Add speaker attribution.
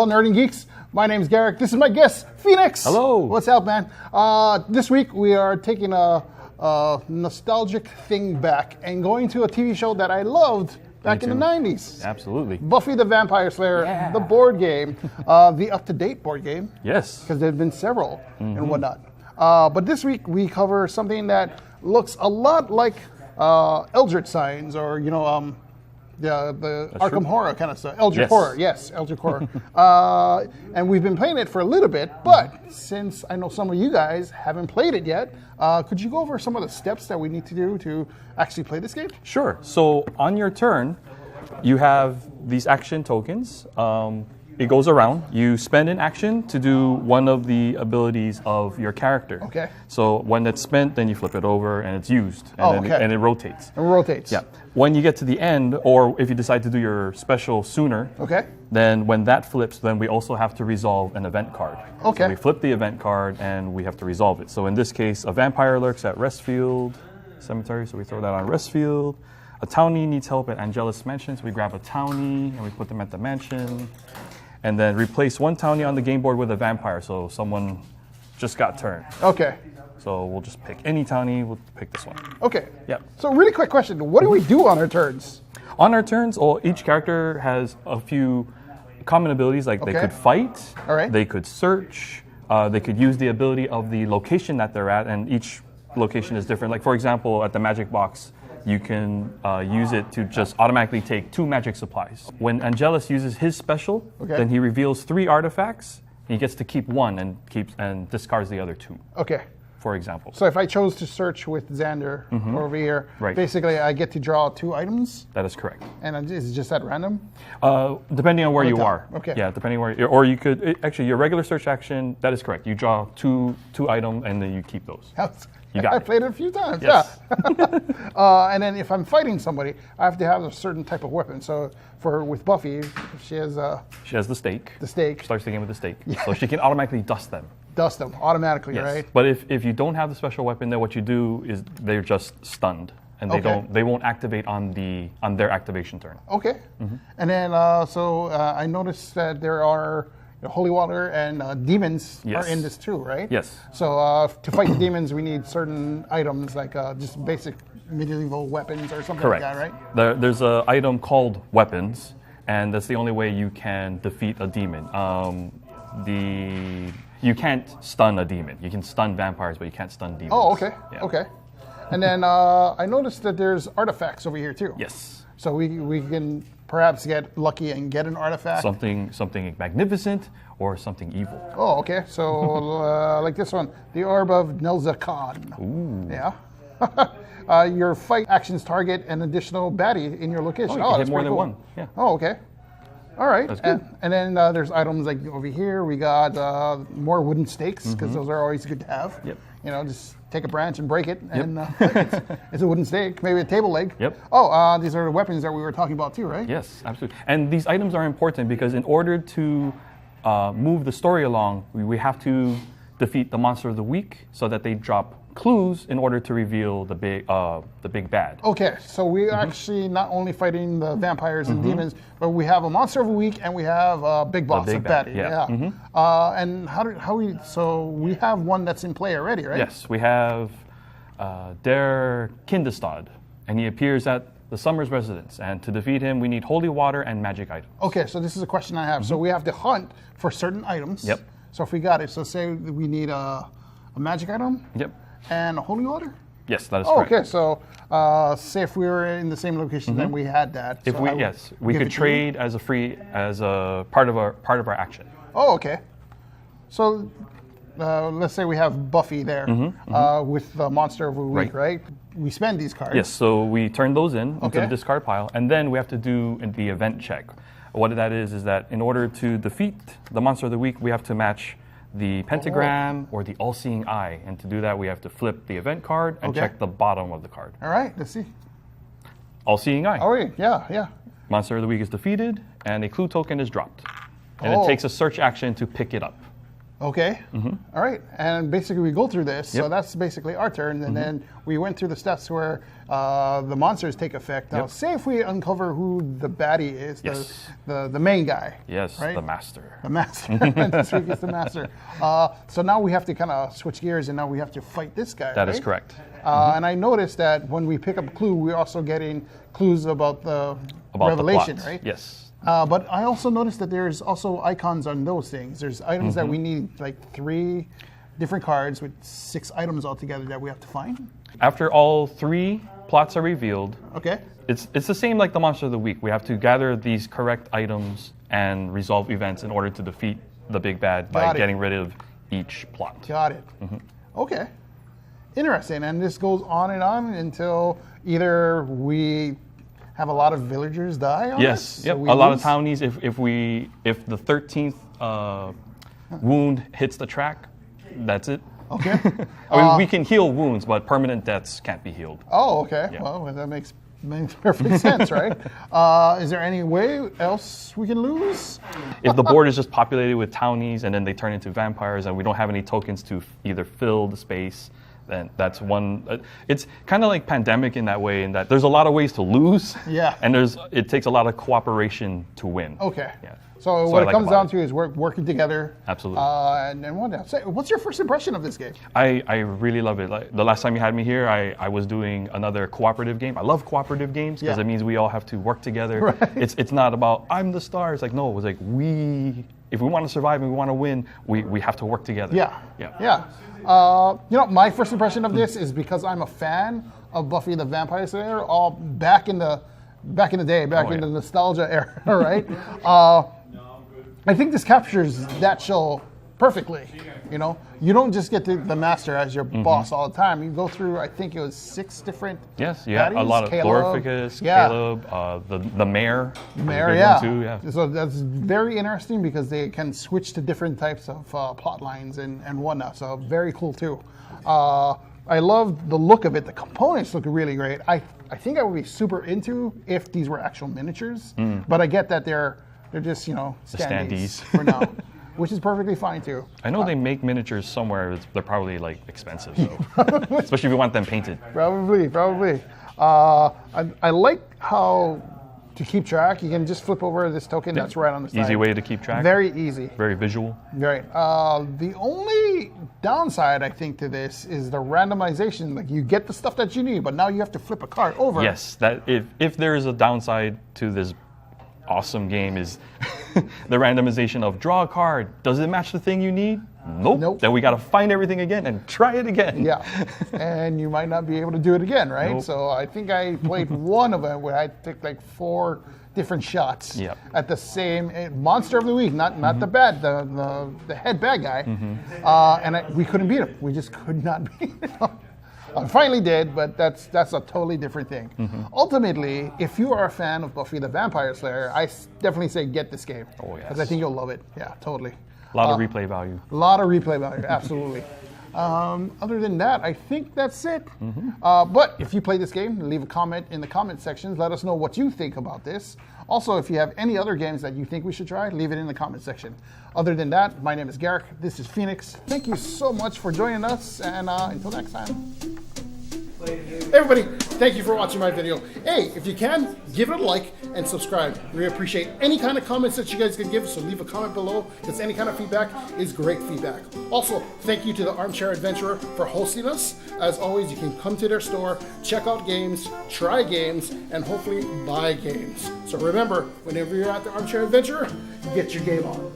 Speaker 1: Aloha Nerd and Geeks. My name's Garrick. This is my guest, Phoenix.
Speaker 2: Hello.
Speaker 1: What's up, man? This week we are taking a nostalgic thing back and going to a TV show that I loved back in the 90s.
Speaker 2: Absolutely.
Speaker 1: Buffy the Vampire Slayer, the board game, the up-to-date board game.
Speaker 2: Yes.
Speaker 1: Because there have been several and whatnot. But this week we cover something that looks a lot like Eldritch Signs or, the Arkham Horror kind of stuff. Eldritch Horror, yes, Eldritch Horror. And we've been playing it for a little bit, but since I know some of you guys haven't played it yet, could you go over some of the steps that we need to do to actually play this game?
Speaker 2: Sure. So on your turn, you have these action tokens. It goes around. You spend an action to do one of the abilities of your character.
Speaker 1: Okay.
Speaker 2: So when it's spent, then you flip it over and it's used. And and it rotates.
Speaker 1: It rotates.
Speaker 2: Yeah. When you get to the end, or if you decide to do your special sooner, then when that flips, then we also have to resolve an event card.
Speaker 1: Okay.
Speaker 2: So we flip the event card and we have to resolve it. So in this case, a vampire lurks at Restfield Cemetery, so we throw that on Restfield. A townie needs help at Angelus Mansion, so we grab a townie and we put them at the mansion. And then replace one townie on the game board with a vampire, so someone just got turned.
Speaker 1: Okay.
Speaker 2: So we'll just pick any townie, we'll pick this one.
Speaker 1: Okay.
Speaker 2: Yep.
Speaker 1: So really quick question, what do we do on our turns?
Speaker 2: On our turns, each character has a few common abilities, like they could fight, they could search, they could use the ability of the location that they're at, and each location is different. Like for example, at the magic box, you can use it to just automatically take 2 magic supplies. When Angelus uses his special, then he reveals 3 artifacts. He gets to keep 1 and discards the other 2. Okay. For example.
Speaker 1: So if I chose to search with Xander over here, basically I get to draw 2 items?
Speaker 2: That is correct.
Speaker 1: And is it just at random?
Speaker 2: Depending on where you are.
Speaker 1: Okay.
Speaker 2: Yeah, depending where, or you could, actually your regular search action, that is correct. You draw two items and then you keep those. You got
Speaker 1: I played it a few times,
Speaker 2: yes.
Speaker 1: And then if I'm fighting somebody, I have to have a certain type of weapon. So with Buffy, she has
Speaker 2: the stake.
Speaker 1: The stake.
Speaker 2: Starts the game with the stake. So she can automatically dust them.
Speaker 1: Dust them automatically, right?
Speaker 2: But if you don't have the special weapon, then what you do is they're just stunned. And they won't activate on their activation turn. Okay. And then I noticed that there are holy water and demons are in this too, right? Yes.
Speaker 1: So to fight the demons, we need certain items like just basic medieval weapons or something like that, right?
Speaker 2: There's an item called weapons, and that's the only way you can defeat a demon. You can't stun a demon. You can stun vampires, but you can't stun demons.
Speaker 1: Oh, okay. Yeah. Okay. And then I noticed that there's artifacts over here too.
Speaker 2: Yes.
Speaker 1: So we can perhaps get lucky and get an artifact.
Speaker 2: Something magnificent or something evil.
Speaker 1: Oh, okay. So like this one, the Orb of Nelzakan.
Speaker 2: Ooh.
Speaker 1: Yeah. Your fight actions target an additional baddie in your location.
Speaker 2: You can hit more than one. Yeah.
Speaker 1: Oh, okay. All right.
Speaker 2: That's good.
Speaker 1: And then there's items like over here. We got more wooden stakes because those are always good to have.
Speaker 2: Yep.
Speaker 1: Just take a branch and break it, and it's a wooden stake, maybe a table leg.
Speaker 2: Yep.
Speaker 1: Oh, these are the weapons that we were talking about too, right?
Speaker 2: Yes, absolutely. And these items are important because in order to move the story along, we have to defeat the monster of the week so that they drop clues in order to reveal the big bad. Okay, so we're actually not only fighting the vampires and demons, but we have a monster of the week and we have a big boss, a baddie.
Speaker 1: Yeah. And so we have one that's in play already, right?
Speaker 2: Yes, we have Der Kindestad, and he appears at the Summers residence. And to defeat him, we need holy water and magic items.
Speaker 1: Okay, so this is a question I have. So we have to hunt for certain items.
Speaker 2: Yep.
Speaker 1: So if we got it, so say we need a magic item.
Speaker 2: Yep.
Speaker 1: And holy water?
Speaker 2: Yes, that is correct.
Speaker 1: Okay, so say if we were in the same location, then we had that.
Speaker 2: If we could trade as a part of our action.
Speaker 1: Oh, okay. So let's say we have Buffy there with the monster of the week, right? We spend these cards.
Speaker 2: Yes, so we turn those into the discard pile, and then we have to do the event check. What that is that in order to defeat the monster of the week, we have to match the pentagram or the all-seeing eye. And to do that, we have to flip the event card and check the bottom of the card.
Speaker 1: All right, let's see.
Speaker 2: All-seeing eye.
Speaker 1: Oh, yeah.
Speaker 2: Monster of the week is defeated, and a clue token is dropped. And it takes a search action to pick it up.
Speaker 1: Okay. All right. And basically we go through this. So that's basically our turn. And then we went through the steps where the monsters take effect. Now, say if we uncover who the baddie is, the main guy.
Speaker 2: Yes,
Speaker 1: right?
Speaker 2: the master.
Speaker 1: The master. This week is the master. So now we have to kind of switch gears and now we have to fight this guy.
Speaker 2: That is correct.
Speaker 1: And I noticed that when we pick up a clue, we're also getting clues about the revelation,
Speaker 2: the plot.
Speaker 1: right?
Speaker 2: Yes.
Speaker 1: But I also noticed that there's also icons on those things. There's items that we need, like 3 different cards with 6 items altogether that we have to find.
Speaker 2: After all 3 plots are revealed, it's the same like the Monster of the Week. We have to gather these correct items and resolve events in order to defeat the big bad by getting rid of each plot.
Speaker 1: Got it. Okay. Interesting. And this goes on and on until either we have a lot of villagers die on
Speaker 2: Yes, a lot of townies. If the 13th wound hits the track, that's it.
Speaker 1: Okay.
Speaker 2: I mean, we can heal wounds, but permanent deaths can't be healed.
Speaker 1: Oh, okay. Yeah. Well, that makes perfect sense, right? Is there any way else we can lose?
Speaker 2: If the board is just populated with townies and then they turn into vampires and we don't have any tokens to either fill the space, then that's one. It's kind of like Pandemic in that way, in that there's a lot of ways to lose.
Speaker 1: Yeah.
Speaker 2: And it takes a lot of cooperation to win.
Speaker 1: Okay.
Speaker 2: Yeah.
Speaker 1: So what it comes down to is working together.
Speaker 2: Absolutely.
Speaker 1: And what else? What's your first impression of this game?
Speaker 2: I really love it. Like, the last time you had me here, I was doing another cooperative game. I love cooperative games because it means we all have to work together.
Speaker 1: Right.
Speaker 2: It's not about I'm the star. It's like, no, it was like if we want to survive and we want to win, we have to work together.
Speaker 1: Yeah. My first impression of this is because I'm a fan of Buffy the Vampire Slayer, all back in the day, in the nostalgia era, right? I think this captures that show perfectly. You don't just get the master as your boss all the time. You go through, I think it was 6 different.
Speaker 2: Yes, you had a lot of Glorificus, Caleb, the mayor.
Speaker 1: The mayor, too, So that's very interesting because they can switch to different types of plot lines and whatnot. So very cool too. I love the look of it. The components look really great. I think I would be super into if these were actual miniatures, but I get that they're just standees for now. Which is perfectly fine too.
Speaker 2: I know they make miniatures somewhere. They're probably like expensive, especially if you want them painted.
Speaker 1: Probably. I like how to keep track. You can just flip over this token that's right on the side.
Speaker 2: Easy way to keep track.
Speaker 1: Very easy.
Speaker 2: Very visual.
Speaker 1: Right. The only downside I think to this is the randomization. Like you get the stuff that you need, but now you have to flip a card over.
Speaker 2: Yes. That if there is a downside to this awesome game is the randomization of draw a card. Does it match the thing you need? Nope. Then we got to find everything again and try it again.
Speaker 1: Yeah. And you might not be able to do it again, right?
Speaker 2: Nope.
Speaker 1: So I think I played one of them where I took like 4 different shots at the same Monster of the Week, not the head bad guy. And we couldn't beat him. We just could not beat him. I finally did, but that's a totally different thing. Ultimately, if you are a fan of Buffy the Vampire Slayer, I definitely say get this game.
Speaker 2: Oh, yes.
Speaker 1: Because I think you'll love it. Yeah, totally.
Speaker 2: A lot of replay value.
Speaker 1: A lot of replay value, absolutely. Other than that, I think that's it. But if you play this game, leave a comment in the comment section. Let us know what you think about this. Also, if you have any other games that you think we should try, leave it in the comment section. Other than that, my name is Garrick. This is Phoenix. Thank you so much for joining us, and until next time. Hey everybody, thank you for watching my video. Hey, if you can, give it a like and subscribe. We appreciate any kind of comments that you guys can give, so leave a comment below, because any kind of feedback is great feedback. Also, thank you to the Armchair Adventurer for hosting us. As always, you can come to their store, check out games, try games, and hopefully buy games. So remember, whenever you're at the Armchair Adventurer, get your game on.